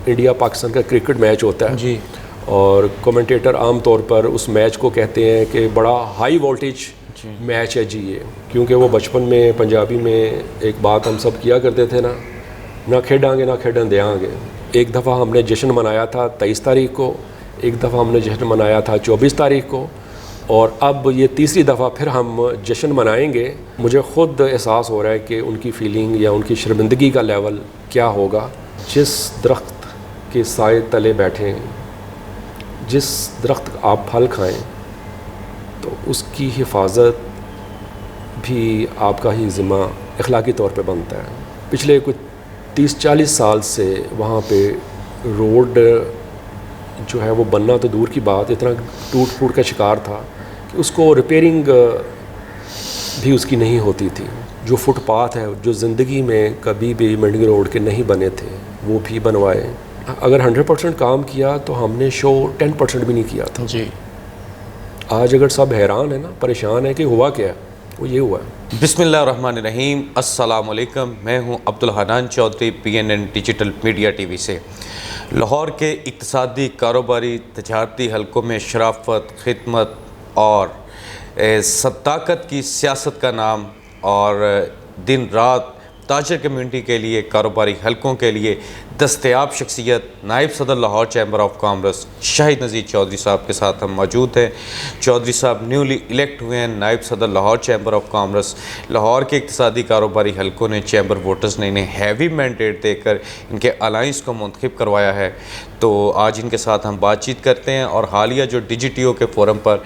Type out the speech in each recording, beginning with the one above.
India Pakistan کا cricket match ہوتا ہے جی، اور کومنٹیٹر عام طور پر اس میچ کو کہتے ہیں کہ بڑا ہائی وولٹیج میچ ہے جی یہ، کیونکہ وہ بچپن میں پنجابی میں ایک بات ہم سب کیا کرتے تھے نا، نہ کھیڈاں گے نہ کھیڈن دیاں گے. ایک دفعہ ہم نے جشن منایا تھا 23 تاریخ کو، ایک دفعہ ہم نے جشن منایا تھا 24 تاریخ کو، اور اب یہ تیسری دفعہ پھر ہم جشن منائیں گے. مجھے خود احساس ہو رہا ہے کہ ان کی فیلنگ یا ان کی شرمندگی کا لیول کیا ہوگا. جس درخت کے سائے تلے بیٹھیں، جس درخت آپ پھل کھائیں تو اس کی حفاظت بھی آپ کا ہی ذمہ اخلاقی طور پہ بنتا ہے. پچھلے کچھ 30-40 سال سے وہاں پہ روڈ جو ہے وہ بننا تو دور کی بات، اتنا ٹوٹ پھوٹ کا شکار تھا کہ اس کو ریپیئرنگ بھی اس کی نہیں ہوتی تھی. جو فٹ پاتھ ہے جو زندگی میں کبھی بھی منڈی روڈ کے نہیں بنے تھے وہ بھی بنوائے. اگر 100% کام کیا تو ہم نے شو 10% بھی نہیں کیا تھا. جی. آج اگر سب حیران ہیں نا، پریشان ہیں کہ ہوا کیا ہے، وہ یہ ہوا ہے. بسم اللہ الرحمن الرحیم. السلام علیکم. میں ہوں Abdul Hanan Chaudhry, PNN digital media T V سے. لاہور کے اقتصادی، کاروباری، تجارتی حلقوں میں شرافت، خدمت اور صداقت کی سیاست کا نام، اور دن رات تاجر کمیونٹی کے لیے، کاروباری حلقوں کے لیے دستیاب شخصیت نائب صدر لاہور چیمبر آف کامرس شاہد نذیر چودھری صاحب کے ساتھ ہم موجود ہیں. چودھری صاحب نیولی الیکٹ ہوئے ہیں نائب صدر Lahore chamber of commerce. Lahore کے اقتصادی کاروباری حلقوں نے، چیمبر ووٹرز نے انہیں ہیوی مینڈیٹ دے کر ان کے الائنس کو منتخب کروایا ہے. تو آج ان کے ساتھ ہم بات چیت کرتے ہیں، اور حالیہ جو DGTO کے فورم پر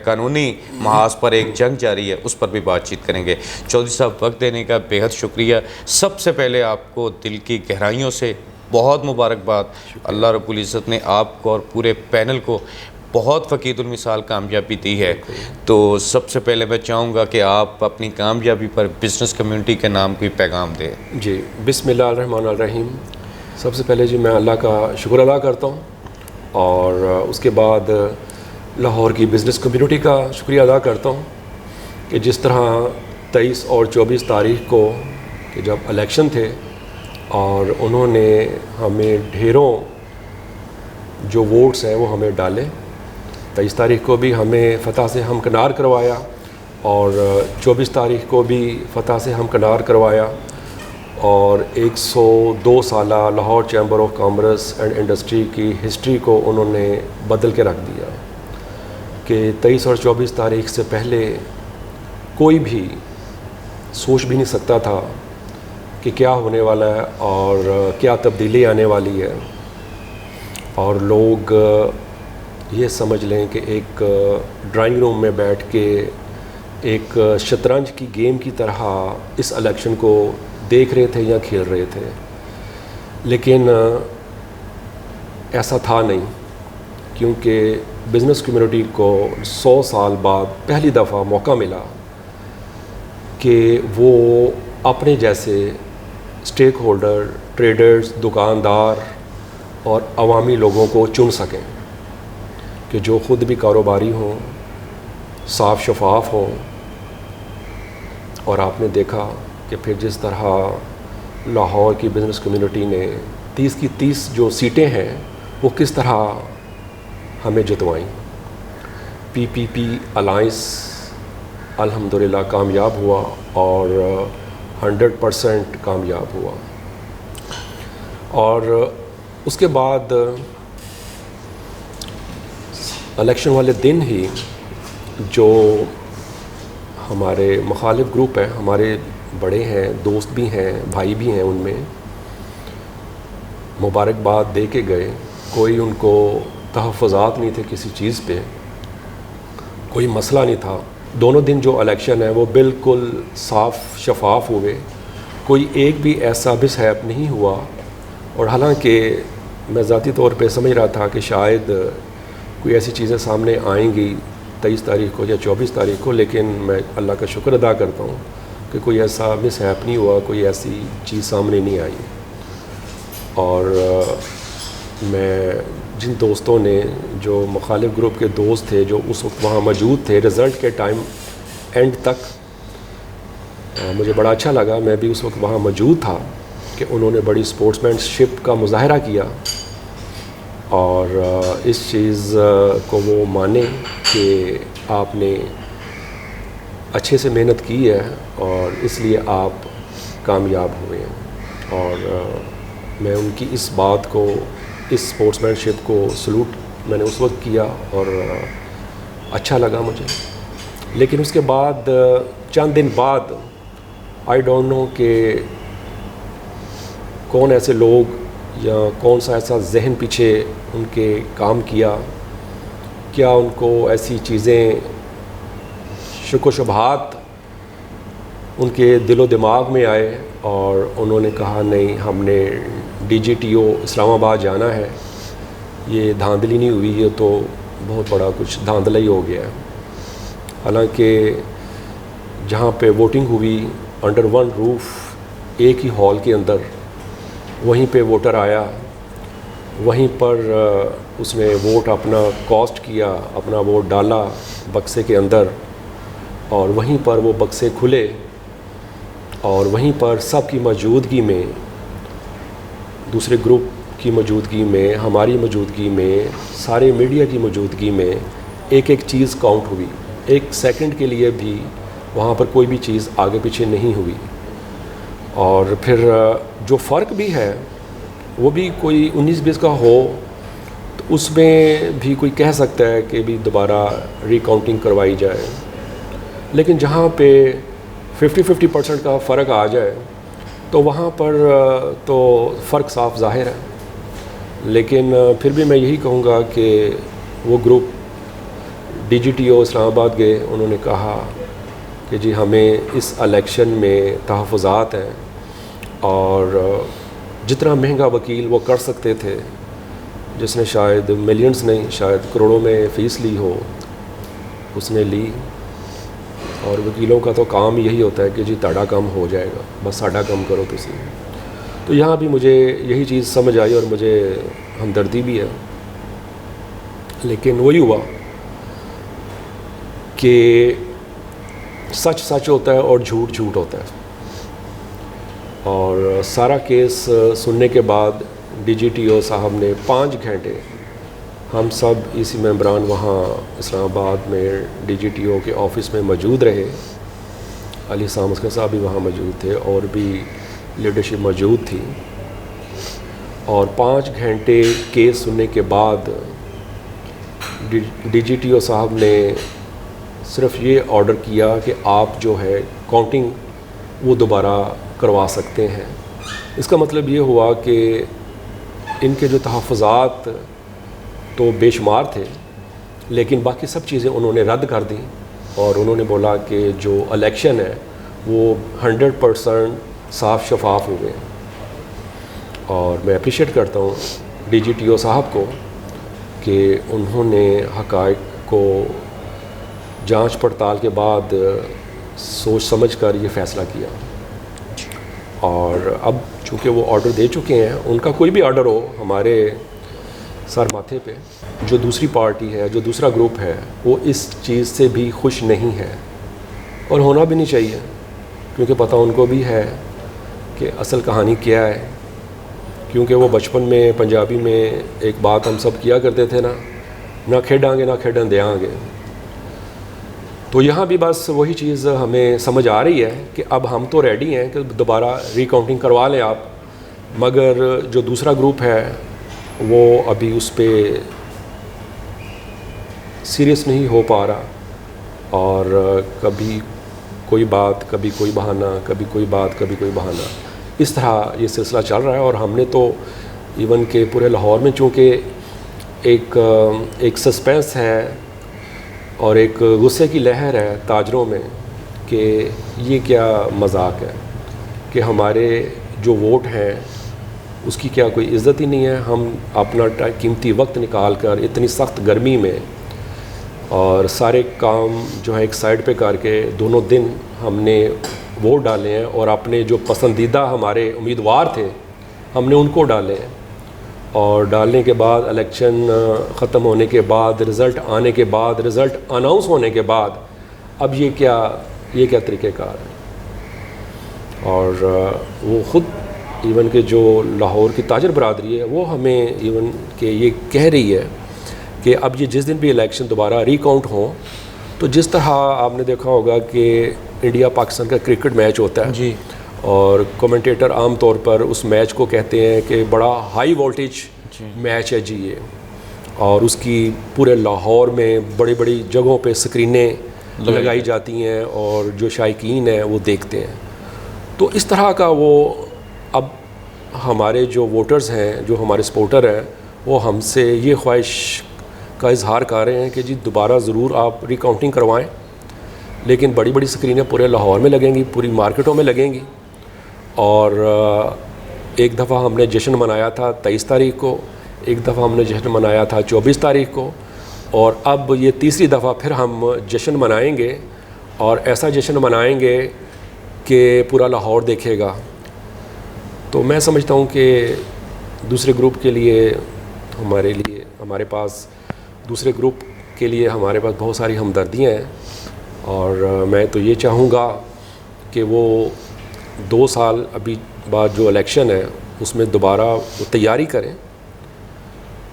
قانونی محاذ پر ایک جنگ جاری ہے اس پر بھی بات چیت کریں گے. چودھری صاحب، وقت دینے کا بےحد شکریہ. سب سے پہلے آپ کو دل کی گہرائیوں سے بہت مبارکباد. اللہ رب العزت نے آپ کو اور پورے پینل کو بہت فقید المثال کامیابی دی ہے. تو سب سے پہلے میں چاہوں گا کہ آپ اپنی کامیابی پر بزنس کمیونٹی کے نام کوئی پیغام دیں. جی، بسم اللہ الرحمن الرحیم. سب سے پہلے جی میں اللہ کا شکر ادا کرتا ہوں، اور اس کے بعد لاہور کی بزنس کمیونٹی کا شکریہ ادا کرتا ہوں کہ جس طرح 23 اور 24 تاریخ کو کہ جب الیکشن تھے اور انہوں نے ہمیں ڈھیروں جو ووٹس ہیں وہ ہمیں ڈالے. 23 تاریخ کو بھی ہمیں فتح سے ہمکنار کروایا، اور 24 تاریخ کو بھی فتح سے ہمکنار کروایا، اور 102 سالہ Lahore chamber of commerce and industry کی ہسٹری کو انہوں نے بدل کے رکھ دیا کہ 23 اور 24 تاریخ سے پہلے کوئی بھی سوچ بھی نہیں سکتا تھا کہ کیا ہونے والا ہے اور کیا تبدیلی آنے والی ہے. اور لوگ یہ سمجھ لیں کہ ایک ڈرائنگ روم میں بیٹھ کے ایک شطرنج کی گیم کی طرح اس الیکشن کو دیکھ رہے تھے یا کھیل رہے تھے. لیکن ایسا تھا نہیں، کیونکہ بزنس کمیونٹی کو 100 سال بعد پہلی دفعہ موقع ملا کہ وہ اپنے جیسے اسٹیک ہولڈر، ٹریڈرز، دکاندار اور عوامی لوگوں کو چن سکیں کہ جو خود بھی کاروباری ہوں، صاف شفاف ہوں. اور آپ نے دیکھا کہ پھر جس طرح لاہور کی بزنس کمیونٹی نے 30 کی 30 جو سیٹیں ہیں وہ کس طرح ہمیں جتوائیں. PPP الائنس الحمدللہ کامیاب ہوا، اور 100% کامیاب ہوا. اور اس کے بعد الیکشن والے دن ہی جو ہمارے مخالف گروپ ہیں، ہمارے بڑے ہیں، دوست بھی ہیں، بھائی بھی ہیں، ان میں مبارکباد دے کے گئے. کوئی ان کو تحفظات نہیں تھے کسی چیز پہ، کوئی مسئلہ نہیں تھا. دونوں دن جو الیکشن ہے وہ بالکل صاف شفاف ہوئے، کوئی ایک بھی ایسا مس ہیپ نہیں ہوا. اور حالانکہ میں ذاتی طور پہ سمجھ رہا تھا کہ شاید کوئی ایسی چیزیں سامنے آئیں گی 23 تاریخ کو یا 24 تاریخ کو، لیکن میں اللہ کا شکر ادا کرتا ہوں کہ کوئی ایسا مس ہیپ نہیں ہوا، کوئی ایسی چیز سامنے نہیں آئی. اور میں جن دوستوں نے، جو مخالف گروپ کے دوست تھے جو اس وقت وہاں موجود تھے رزلٹ کے ٹائم اینڈ تک، مجھے بڑا اچھا لگا، میں بھی اس وقت وہاں موجود تھا، کہ انہوں نے بڑی اسپورٹس مین شپ کا مظاہرہ کیا اور اس چیز کو وہ مانیں کہ آپ نے اچھے سے محنت کی ہے اور اس لیے آپ کامیاب ہوئے ہیں. اور میں ان کی اس بات کو، اس اسپورٹس مین شپ کو سلوٹ میں نے اس وقت کیا اور اچھا لگا مجھے. لیکن اس کے بعد چند دن بعد آئی ڈونٹ نو کہ کون ایسے لوگ یا کون سا ایسا ذہن پیچھے ان کے کام کیا، کیا ان کو ایسی چیزیں، شک و شبہات ان کے دل و دماغ میں آئے اور انہوں نے کہا نہیں، ہم نے DGTO اسلام آباد جانا ہے. یہ دھاندلی نہیں ہوئی، یہ تو بہت بڑا کچھ دھاندلا ہی ہو گیا ہے. حالانکہ جہاں پہ ووٹنگ ہوئی انڈر ون روف، ایک ہی ہال کے اندر، وہیں پہ ووٹر آیا، وہیں پر اس نے ووٹ اپنا کاسٹ کیا، اپنا ووٹ ڈالا بکسے کے اندر، اور وہیں پر وہ بکسے کھلے اور وہیں پر سب کی موجودگی میں، دوسرے گروپ کی موجودگی میں، ہماری موجودگی میں، سارے میڈیا کی موجودگی میں ایک ایک چیز کاؤنٹ ہوئی. ایک سیکنڈ کے لیے بھی وہاں پر کوئی بھی چیز آگے پیچھے نہیں ہوئی. اور پھر جو فرق بھی ہے وہ بھی کوئی 19-20 کا ہو تو اس میں بھی کوئی کہہ سکتا ہے کہ بھی دوبارہ ریکاؤنٹنگ کروائی جائے. لیکن جہاں پہ 50% کا فرق آ جائے تو وہاں پر تو فرق صاف ظاہر ہے. لیکن پھر بھی میں یہی کہوں گا کہ وہ گروپ DGTO اسلام آباد گئے، انہوں نے کہا کہ جی ہمیں اس الیکشن میں تحفظات ہیں اور جتنا مہنگا وکیل وہ کر سکتے تھے، جس نے شاید ملینز نہیں شاید کروڑوں میں فیس لی ہو، اس نے لی. اور وکیلوں کا تو کام یہی ہوتا ہے کہ جی تاڑا کم ہو جائے گا، بس ساڈا کم کرو تسی. تو یہاں بھی مجھے یہی چیز سمجھ آئی اور مجھے ہمدردی بھی ہے. لیکن وہی ہوا کہ سچ سچ ہوتا ہے اور جھوٹ جھوٹ ہوتا ہے. اور سارا کیس سننے کے بعد DGTO صاحب نے 5 گھنٹے، ہم سب اسی ممبران وہاں اسلام آباد میں DGTO کے آفس میں موجود رہے. علی سامسکر صاحب بھی وہاں موجود تھے اور بھی لیڈرشپ موجود تھی. اور 5 گھنٹے کیس سننے کے بعد DGTO صاحب نے صرف یہ آرڈر کیا کہ آپ جو ہے کاؤنٹنگ وہ دوبارہ کروا سکتے ہیں. اس کا مطلب یہ ہوا کہ ان کے جو تحفظات تو بے شمار تھے، لیکن باقی سب چیزیں انہوں نے رد کر دیں اور انہوں نے بولا کہ جو الیکشن ہے وہ 100% صاف شفاف ہوئے. اور میں اپریشیٹ کرتا ہوں DGTO صاحب کو کہ انہوں نے حقائق کو جانچ پڑتال کے بعد سوچ سمجھ کر یہ فیصلہ کیا. اور اب چونکہ وہ آرڈر دے چکے ہیں، ان کا کوئی بھی آرڈر ہو ہمارے سر ماتھے پہ، جو دوسری پارٹی ہے، جو دوسرا گروپ ہے، وہ اس چیز سے بھی خوش نہیں ہے اور ہونا بھی نہیں چاہیے، کیونکہ پتہ ان کو بھی ہے کہ اصل کہانی کیا ہے. کیونکہ وہ بچپن میں پنجابی میں ایک بات ہم سب کیا کرتے تھے نا، نہ کھیڈاں گے نہ کھیڈن دیاں گے. تو یہاں بھی بس وہی چیز ہمیں سمجھ آ رہی ہے کہ اب ہم تو ریڈی ہیں کہ دوبارہ ریکاؤنٹنگ کروا لیں آپ، مگر جو دوسرا گروپ ہے وہ ابھی اس پہ سیریس نہیں ہو پا رہا. اور کبھی کوئی بات، کبھی کوئی بہانہ، کبھی کوئی بات، کبھی کوئی بہانہ، اس طرح یہ سلسلہ چل رہا ہے. اور ہم نے تو ایون کہ پورے لاہور میں چونکہ ایک سسپینس ہے اور ایک غصے کی لہر ہے تاجروں میں کہ یہ کیا مذاق ہے کہ ہمارے جو ووٹ ہیں اس کی کیا کوئی عزت ہی نہیں ہے. ہم اپنا قیمتی وقت نکال کر اتنی سخت گرمی میں اور سارے کام جو ہے ایک سائڈ پہ کر کے دونوں دن ہم نے ووٹ ڈالے ہیں اور اپنے جو پسندیدہ ہمارے امیدوار تھے ہم نے ان کو ڈالے ہیں. اور ڈالنے کے بعد الیکشن ختم ہونے کے بعد، رزلٹ آنے کے بعد، رزلٹ اناؤنس ہونے کے بعد اب یہ کیا طریقہ کار ہے. اور وہ خود ایون کہ جو لاہور کی تاجر برادری ہے وہ ہمیں ایون کہ یہ کہہ رہی ہے کہ اب یہ جس دن بھی الیکشن دوبارہ ریکاؤنٹ ہوں تو جس طرح آپ نے دیکھا ہوگا کہ انڈیا پاکستان کا کرکٹ میچ ہوتا ہے جی، اور کومنٹیٹر عام طور پر اس میچ کو کہتے ہیں کہ بڑا ہائی وولٹیج میچ ہے جی یہ، اور اس کی پورے لاہور میں بڑی بڑی جگہوں پہ سکرینیں لگائی جاتی ہیں اور جو شائقین ہیں وہ دیکھتے ہیں. تو اس طرح کا وہ اب ہمارے جو ووٹرز ہیں جو ہمارے سپورٹر ہیں وہ ہم سے یہ خواہش کا اظہار کر رہے ہیں کہ جی دوبارہ ضرور آپ ریکاؤنٹنگ کروائیں، لیکن بڑی بڑی سکرینیں پورے لاہور میں لگیں گی، پوری مارکیٹوں میں لگیں گی. اور ایک دفعہ ہم نے جشن منایا تھا 23 تاریخ کو، ایک دفعہ ہم نے جشن منایا تھا 24 تاریخ کو، اور اب یہ تیسری دفعہ پھر ہم جشن منائیں گے، اور ایسا جشن منائیں گے کہ پورا لاہور دیکھے گا. تو میں سمجھتا ہوں کہ دوسرے گروپ کے لیے ہمارے پاس دوسرے گروپ کے لیے ہمارے پاس بہت ساری ہمدردیاں ہیں، اور میں تو یہ چاہوں گا کہ وہ 2 سال ابھی بعد جو الیکشن ہے اس میں دوبارہ وہ تیاری کریں.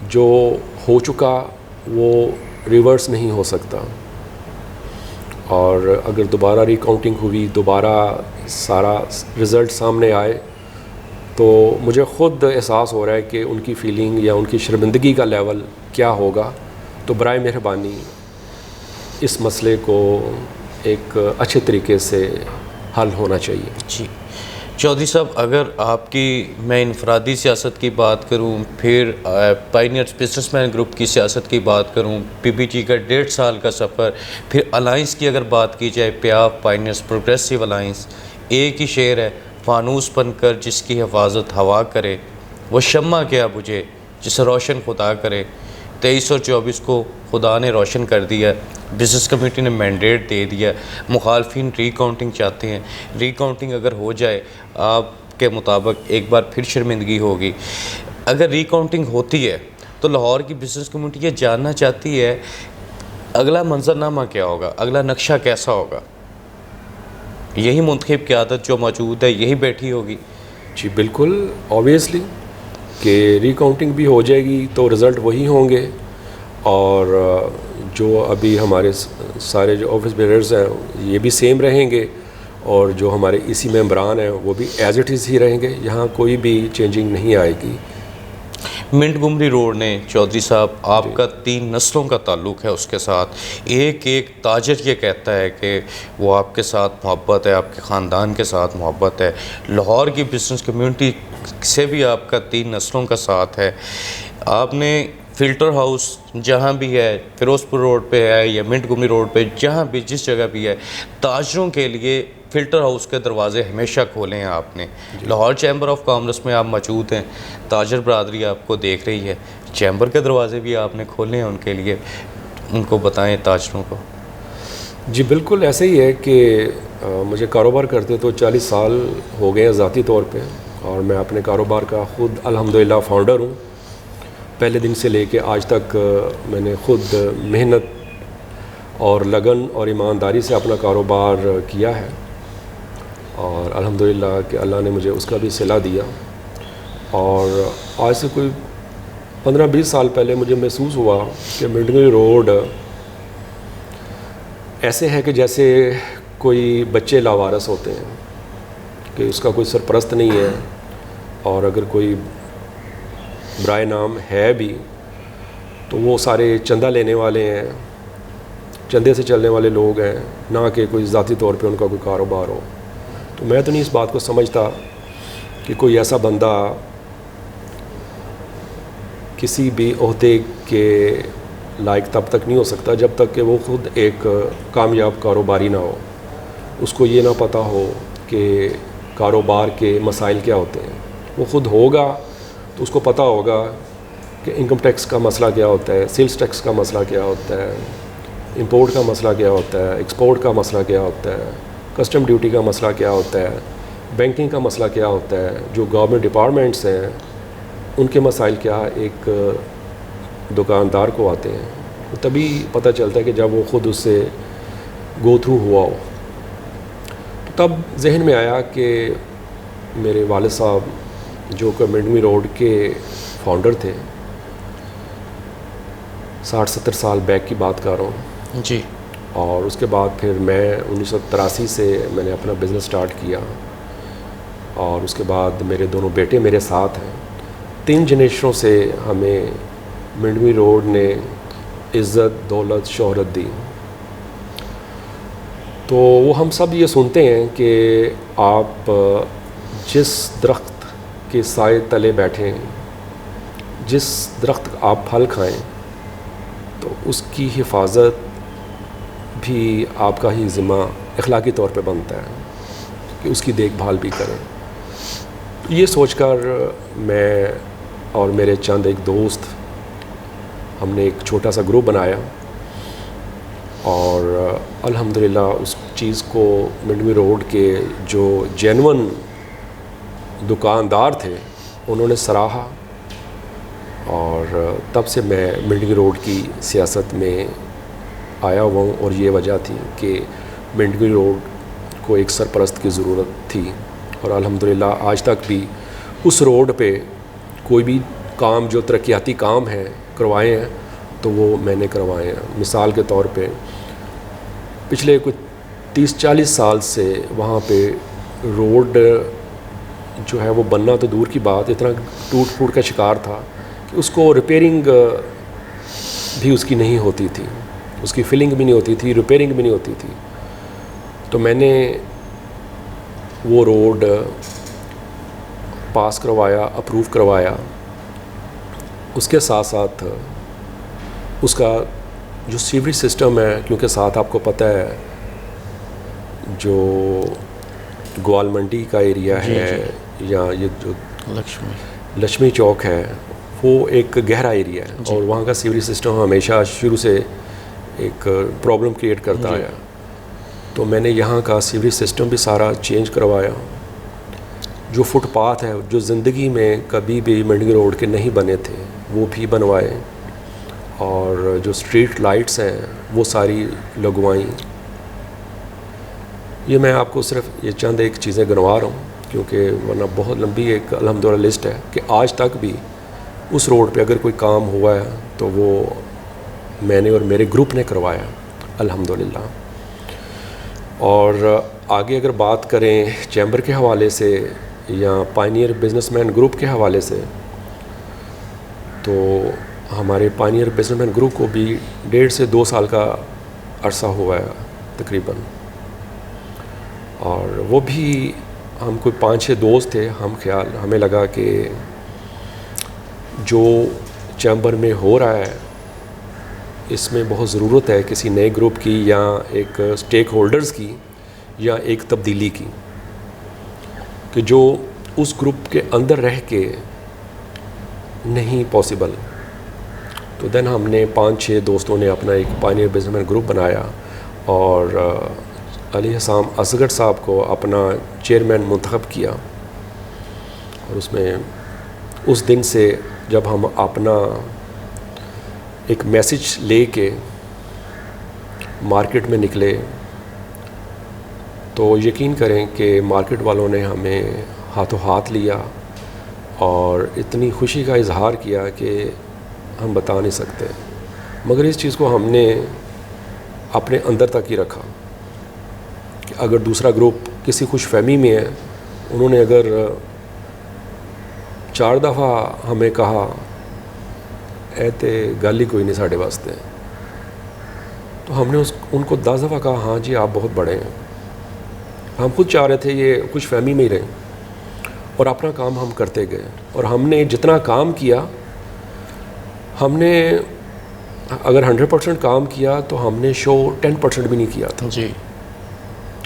جو ہو چکا وہ ریورس نہیں ہو سکتا، اور اگر دوبارہ ریکاؤنٹنگ ہوئی، دوبارہ سارا رزلٹ سامنے آئے تو مجھے خود احساس ہو رہا ہے کہ ان کی فیلنگ یا ان کی شرمندگی کا لیول کیا ہوگا. تو برائے مہربانی اس مسئلے کو ایک اچھے طریقے سے حل ہونا چاہیے. جی چودھری صاحب، اگر آپ کی میں انفرادی سیاست کی بات کروں، پھر پائنیئرز بزنس مین گروپ کی سیاست کی بات کروں، پی پی ٹی کا 1.5 سال کا سفر، پھر الائنس کی اگر بات کی جائے، پیاف پائنیئرز پروگریسو الائنس، ایک ہی شعر ہے، فانوس بن کر جس کی حفاظت ہوا کرے، وہ شمع کیا بجھے جسے روشن خدا کرے. 23 اور 24 کو خدا نے روشن کر دیا، بزنس کمیٹی نے مینڈیٹ دے دیا. مخالفین ری کاؤنٹنگ چاہتے ہیں. ری کاؤنٹنگ اگر ہو جائے آپ کے مطابق ایک بار پھر شرمندگی ہوگی. اگر ری کاؤنٹنگ ہوتی ہے تو لاہور کی بزنس کمیونٹی یہ جاننا چاہتی ہے اگلا منظرنامہ کیا ہوگا، اگلا نقشہ کیسا ہوگا. یہی منتخب قیادت جو موجود ہے یہی بیٹھی ہوگی. جی بالکل، آبویسلی کہ ری کاؤنٹنگ بھی ہو جائے گی تو رزلٹ وہی ہوں گے، اور جو ابھی ہمارے سارے جو آفس بیئرز ہیں یہ بھی سیم رہیں گے، اور جو ہمارے اسی ممبران ہیں وہ بھی ایز اٹ از ہی رہیں گے. یہاں کوئی بھی چینجنگ نہیں آئے گی. منٹ گمری روڈ نے چودھری صاحب آپ کا 3 نسلوں کا تعلق ہے اس کے ساتھ. ایک تاجر یہ کہتا ہے کہ وہ آپ کے ساتھ محبت ہے، آپ کے خاندان کے ساتھ محبت ہے. لاہور کی بزنس کمیونٹی سے بھی آپ کا 3 نسلوں کا ساتھ ہے. آپ نے فلٹر ہاؤس جہاں بھی ہے، فیروز پور روڈ پہ ہے یا منٹ گمری روڈ پہ، جہاں بھی جس جگہ بھی ہے، تاجروں کے لیے فلٹر ہاؤس کے دروازے ہمیشہ کھولے ہیں آپ نے. لاہور چیمبر آف کامرس میں آپ موجود ہیں، تاجر برادری آپ کو دیکھ رہی ہے، چیمبر کے دروازے بھی آپ نے کھولے ہیں ان کے لیے. ان کو بتائیں تاجروں کو. جی بالکل ایسے ہی ہے کہ مجھے کاروبار کرتے تو 40 سال ہو گئے ہیں ذاتی طور پہ، اور میں اپنے کاروبار کا خود الحمدللہ فاؤنڈر ہوں. پہلے دن سے لے کے آج تک میں نے خود محنت اور لگن اور ایمانداری سے اپنا کاروبار کیا ہے، اور الحمدللہ کہ اللہ نے مجھے اس کا بھی صلہ دیا. اور آج سے کوئی 15-20 سال پہلے مجھے محسوس ہوا کہ منٹ گمری روڈ ایسے ہے کہ جیسے کوئی بچے لاوارث ہوتے ہیں، کہ اس کا کوئی سرپرست نہیں ہے، اور اگر کوئی برائے نام ہے بھی تو وہ سارے چندہ لینے والے ہیں، چندے سے چلنے والے لوگ ہیں، نہ کہ کوئی ذاتی طور پہ ان کا کوئی کاروبار ہو. تو میں تو نہیں اس بات کو سمجھتا کہ کوئی ایسا بندہ کسی بھی عہدے کے لائق تب تک نہیں ہو سکتا جب تک کہ وہ خود ایک کامیاب کاروباری نہ ہو. اس کو یہ نہ پتہ ہو کہ کاروبار کے مسائل کیا ہوتے ہیں. وہ خود ہوگا تو اس کو پتہ ہوگا کہ انکم ٹیکس کا مسئلہ کیا ہوتا ہے، سیلز ٹیکس کا مسئلہ کیا ہوتا ہے، امپورٹ کا مسئلہ کیا ہوتا ہے، ایکسپورٹ کا مسئلہ کیا ہوتا ہے، کسٹم ڈیوٹی کا مسئلہ کیا ہوتا ہے، بینکنگ کا مسئلہ کیا ہوتا ہے، جو گورنمنٹ ڈپارٹمنٹس ہیں ان کے مسائل کیا ایک دکاندار کو آتے ہیں. تبھی پتہ چلتا ہے کہ جب وہ خود اس سے گو تھرو ہوا ہو. تب ذہن میں آیا کہ میرے والد صاحب جو کہ منڈوی روڈ کے فاؤنڈر تھے. 60-70 سال بیک کی بات کر رہا ہوں. جی. اور اس کے بعد پھر میں 1983 سے میں نے اپنا بزنس سٹارٹ کیا, اور اس کے بعد میرے دونوں بیٹے میرے ساتھ ہیں. 3 جنریشنوں سے ہمیں منڈوی روڈ نے عزت, دولت, شہرت دی. تو وہ ہم سب یہ سنتے ہیں کہ آپ جس درخت کے سائے تلے بیٹھیں, جس درخت آپ پھل کھائیں, تو اس کی حفاظت بھی آپ کا ہی ذمہ اخلاقی طور پہ بنتا ہے کہ اس کی دیکھ بھال بھی کریں. یہ سوچ کر میں اور میرے چند ایک دوست ہم نے ایک چھوٹا سا گروپ بنایا, اور الحمدللہ اس چیز کو منڈوی روڈ کے جو جینون دکاندار تھے انہوں نے سراہا, اور تب سے میں منڈوی روڈ کی سیاست میں آیا ہوا ہوں. اور یہ وجہ تھی کہ منڈوی روڈ کو ایک سرپرست کی ضرورت تھی, اور الحمدللہ آج تک بھی اس روڈ پہ کوئی بھی کام جو ترقیاتی کام ہیں کروائے ہیں تو وہ میں نے کروائے ہیں. مثال کے طور پہ پچھلے کچھ 30-40 سال سے وہاں پہ روڈ جو ہے وہ بننا تو دور کی بات, اتنا ٹوٹ پھوٹ کا شکار تھا کہ اس کو ریپیئرنگ بھی اس کی نہیں ہوتی تھی, اس کی فلنگ بھی نہیں ہوتی تھی, ریپیئرنگ بھی نہیں ہوتی تھی. تو میں نے وہ روڈ پاس کروایا, اپروو کروایا. اس کے ساتھ ساتھ اس کا جو سیوریج سسٹم ہے, کیونکہ ساتھ آپ کو پتہ ہے جو گوال منڈی کا ایریا ہے یا یہ جو لکشمی چوک ہے وہ ایک گہرا ایریا ہے, اور وہاں کا سیوریج سسٹم ہمیشہ شروع سے ایک پرابلم کریٹ کرتا آیا. تو میں نے یہاں کا سیوریج سسٹم بھی سارا چینج کروایا. جو فٹ پاتھ ہے جو زندگی میں کبھی بھی منڈوی روڈ کے نہیں بنے تھے وہ بھی بنوائے, اور جو اسٹریٹ لائٹس ہیں وہ ساری لگوائیں. یہ میں آپ کو صرف یہ چند ایک چیزیں گنوا رہا ہوں کیونکہ ورنہ بہت لمبی ایک الحمدللہ لسٹ ہے کہ آج تک بھی اس روڈ پہ اگر کوئی کام ہوا ہے تو وہ میں نے اور میرے گروپ نے کروایا الحمدللہ. اور آگے اگر بات کریں چیمبر کے حوالے سے یا پائنیئر بزنس مین گروپ کے حوالے سے, تو ہمارے پائنیئر بزنس مین گروپ کو بھی 1.5 سے 2 سال کا عرصہ ہوا ہے تقریباً. اور وہ بھی ہم کوئی 5-6 دوست تھے, ہمیں لگا کہ جو چیمبر میں ہو رہا ہے اس میں بہت ضرورت ہے کسی نئے گروپ کی یا ایک اسٹیک ہولڈرز کی یا ایک تبدیلی کی, کہ جو اس گروپ کے اندر رہ کے نہیں پاسبل. تو دین ہم نے 5-6 دوستوں نے اپنا ایک پائنیئر بزنس مین گروپ بنایا, اور علی حسام اصغر صاحب کو اپنا چیئرمین منتخب کیا. اور اس میں اس دن سے جب ہم اپنا ایک میسج لے کے مارکیٹ میں نکلے تو یقین کریں کہ مارکیٹ والوں نے ہمیں ہاتھوں ہاتھ لیا اور اتنی خوشی کا اظہار کیا کہ ہم بتا نہیں سکتے. مگر اس چیز کو ہم نے اپنے اندر تک ہی رکھا کہ اگر دوسرا گروپ کسی خوش فہمی میں ہے, انہوں نے اگر 4 دفعہ ہمیں کہا اے تے گل ہی کوئی نہیں ساڈے واسطے, تو ہم نے ان کو 10 دفعہ کہا ہاں جی آپ بہت بڑے ہیں. ہم خود چاہ رہے تھے یہ خوش فہمی میں ہی رہیں, اور اپنا کام ہم کرتے گئے. اور ہم نے جتنا کام کیا, ہم نے اگر 100% کام کیا تو ہم نے شو 10% بھی نہیں کیا تھا. جی.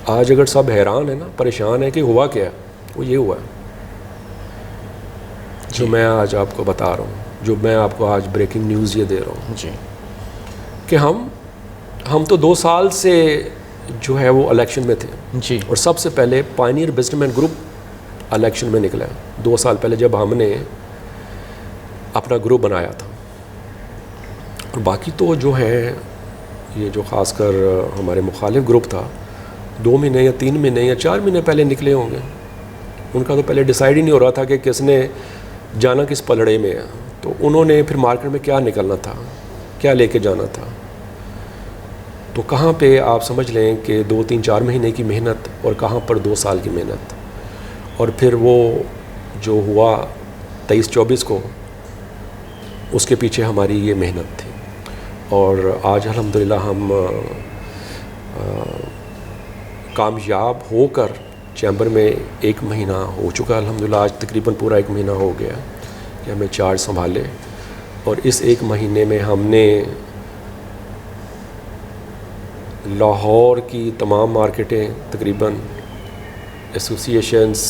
آج اگر سب حیران ہیں نا, پریشان ہیں کہ ہوا کیا ہے, وہ یہ ہوا ہے جو میں آج آپ کو بتا رہا ہوں, جو میں آپ کو آج بریکنگ نیوز یہ دے رہا ہوں. جی. کہ ہم تو 2 سال سے جو ہے وہ الیکشن میں تھے. جی. اور سب سے پہلے pioneer business man group election میں نکلا ہے 2 سال پہلے جب ہم نے اپنا گروپ بنایا تھا. اور باقی تو جو ہے یہ جو خاص کر ہمارے مخالف گروپ تھا 2 مہینے یا 3 مہینے یا 4 مہینے پہلے نکلے ہوں گے. ان کا تو پہلے ڈیسائیڈ ہی نہیں ہو رہا تھا کہ کس نے جانا کس پلڑے میں ہے. تو انہوں نے پھر مارکیٹ میں کیا نکلنا تھا, کیا لے کے جانا تھا. تو کہاں پہ آپ سمجھ لیں کہ 2-3-4 مہینے کی محنت اور کہاں پر 2 سال کی محنت, اور پھر وہ جو ہوا 23-24 کو, اس کے پیچھے ہماری یہ محنت تھی. اور آج الحمدللہ ہم کامیاب ہو کر چیمبر میں 1 مہینہ ہو چکا. الحمدللہ آج تقریباً پورا 1 مہینہ ہو گیا کہ ہمیں چارج سنبھالے. اور اس 1 مہینے میں ہم نے لاہور کی تمام مارکیٹیں تقریباً ایسوسیشنز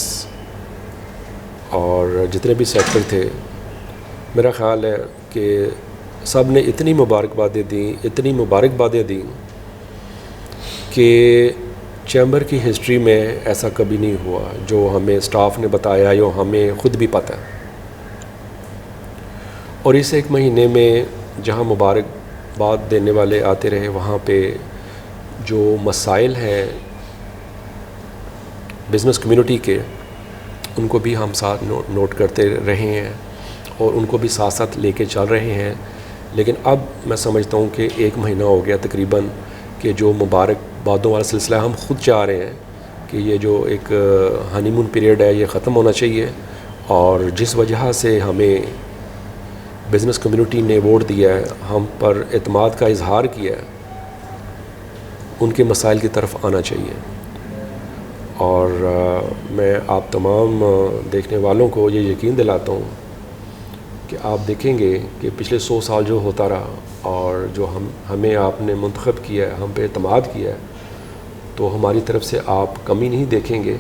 اور جتنے بھی سیکٹر تھے, میرا خیال ہے کہ سب نے اتنی مبارکبادیں دیں کہ چیمبر کی ہسٹری میں ایسا کبھی نہیں ہوا, جو ہمیں اسٹاف نے بتایا یا ہمیں خود بھی پتہ ہے. اور اس 1 مہینے میں جہاں مبارکباد دینے والے آتے رہے, وہاں پہ جو مسائل ہیں بزنس کمیونٹی کے, ان کو بھی ہم ساتھ نوٹ کرتے رہے ہیں اور ان کو بھی ساتھ ساتھ لے کے چل رہے ہیں. لیکن اب میں سمجھتا ہوں کہ 1 مہینہ ہو گیا تقریباً کہ جو مبارکبادوں والا سلسلہ ہم خود چاہ رہے ہیں کہ یہ جو ایک ہنی مون پیریڈ ہے یہ ختم ہونا چاہیے. اور جس وجہ سے ہمیں بزنس کمیونٹی نے ووٹ دیا ہے, ہم پر اعتماد کا اظہار کیا ہے, ان کے مسائل کی طرف آنا چاہیے. اور میں آپ تمام دیکھنے والوں کو یہ یقین دلاتا ہوں کہ آپ دیکھیں گے کہ پچھلے 100 سال جو ہوتا رہا اور جو ہمیں آپ نے منتخب کیا ہے, ہم پہ اعتماد کیا ہے, تو ہماری طرف سے آپ کمی نہیں دیکھیں گے.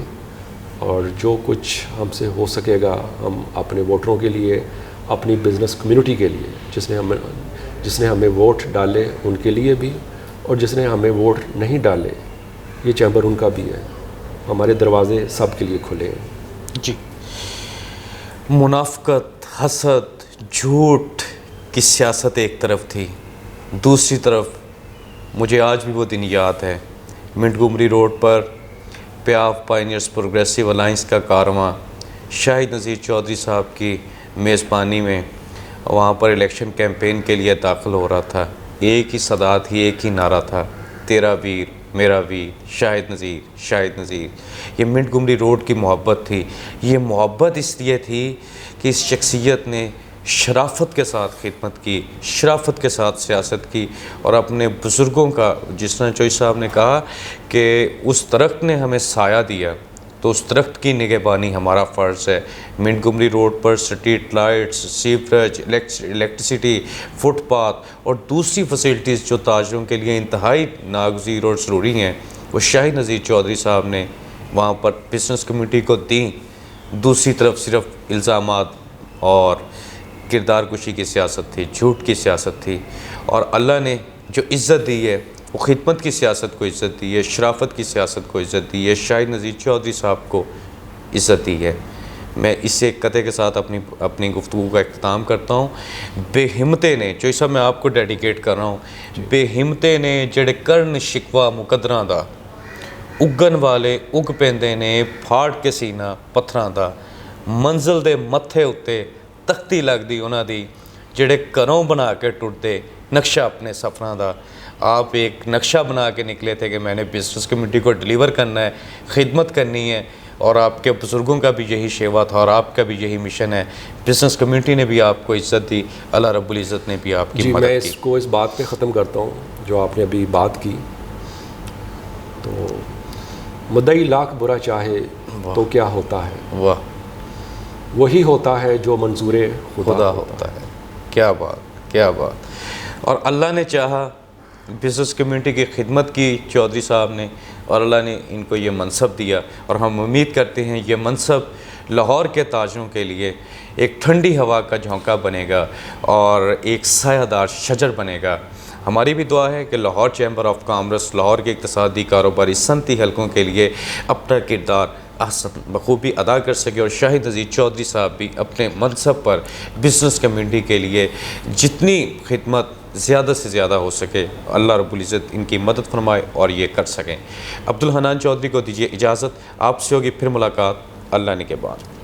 اور جو کچھ ہم سے ہو سکے گا ہم اپنے ووٹروں کے لیے, اپنی بزنس کمیونٹی کے لیے, جس نے ہمیں ووٹ ڈالے ان کے لیے بھی, اور جس نے ہمیں ووٹ نہیں ڈالے, یہ چیمبر ان کا بھی ہے. ہمارے دروازے سب کے لیے کھلے ہیں. جی, منافقت, حسد, جھوٹ کی سیاست ایک طرف تھی, دوسری طرف مجھے آج بھی وہ دن یاد ہے, منٹگومری روڈ پر پیاف پائنیئرز پروگریسو الائنس کا کارواں شاہد نذیر چودھری صاحب کی میزبانی میں وہاں پر الیکشن کیمپین کے لیے داخل ہو رہا تھا. ایک ہی صدا تھی, ایک ہی نعرہ تھا, تیرا ویر میرا ویر, شاہد نذیر, شاہد نذیر. یہ منٹگومری روڈ کی محبت تھی. یہ محبت اس لیے تھی کہ اس شخصیت نے شرافت کے ساتھ خدمت کی, شرافت کے ساتھ سیاست کی, اور اپنے بزرگوں کا, جس طرح چوئی صاحب نے کہا کہ اس درخت نے ہمیں سایہ دیا, تو اس درخت کی نگہبانی ہمارا فرض ہے. منٹگومری روڈ پر street lights, sewerage, electricity, footpath اور دوسری فیسلٹیز جو تاجروں کے لیے انتہائی ناگزیر اور ضروری ہیں, وہ شاہد نذیر چودھری صاحب نے وہاں پر بزنس کمیونٹی کو دیں. دوسری طرف صرف الزامات اور کردار کشی کی سیاست تھی, جھوٹ کی سیاست تھی. اور اللہ نے جو عزت دی ہے وہ خدمت کی سیاست کو عزت دی ہے, شرافت کی سیاست کو عزت دی ہے, شاہد نذیر چودھری صاحب کو عزت دی ہے. میں اس سے ایک قطعے کے ساتھ اپنی گفتگو کا اختتام کرتا ہوں. بے ہمتے نے, چوئی صاحب میں آپ کو ڈیڈیکیٹ کر رہا ہوں, بے ہمتے نے جڑے کرن شکوا مقدراں دا, اگن والے اگ پیندے نے پھاڑ کے سینہ پتھراں دا, منزل دے متھے اتے تختی لگ دی انہاں دی, جڑے گھروں بنا کے ٹرتے نقشہ اپنے سفراں دا. آپ ایک نقشہ بنا کے نکلے تھے کہ میں نے بزنس کمیونٹی کو ڈیلیور کرنا ہے, خدمت کرنی ہے, اور آپ کے بزرگوں کا بھی یہی شیوا تھا اور آپ کا بھی یہی مشن ہے. بزنس کمیونٹی نے بھی آپ کو عزت دی, اللہ رب العزت نے بھی آپ کی مدد کی. میں اس کو اس بات پہ ختم کرتا ہوں جو آپ نے ابھی بات کی. تو مدعی لاکھ برا چاہے تو کیا ہوتا ہے, واہ, وہی ہوتا ہے جو منظور خدا ہوتا ہے. کیا بات, کیا بات. اور اللہ نے چاہا, بزنس کمیونٹی کی خدمت کی چودھری صاحب نے, اور اللہ نے ان کو یہ منصب دیا. اور ہم امید کرتے ہیں یہ منصب لاہور کے تاجروں کے لیے ایک ٹھنڈی ہوا کا جھونکا بنے گا اور ایک سایہ دار شجر بنے گا. ہماری بھی دعا ہے کہ Lahore chamber of commerce Lahore کے اقتصادی, کاروباری, صنعتی حلقوں کے لیے اپنا کردار بخوبی ادا کر سکے, اور شاہد نذیر چودھری صاحب بھی اپنے منصب پر بزنس کمیونٹی کے لیے جتنی خدمت زیادہ سے زیادہ ہو سکے اللہ رب العزت ان کی مدد فرمائے اور یہ کر سکیں. عبدالحنان چودھری کو دیجیے اجازت, آپ سے ہوگی پھر ملاقات. اللہ نگہبان.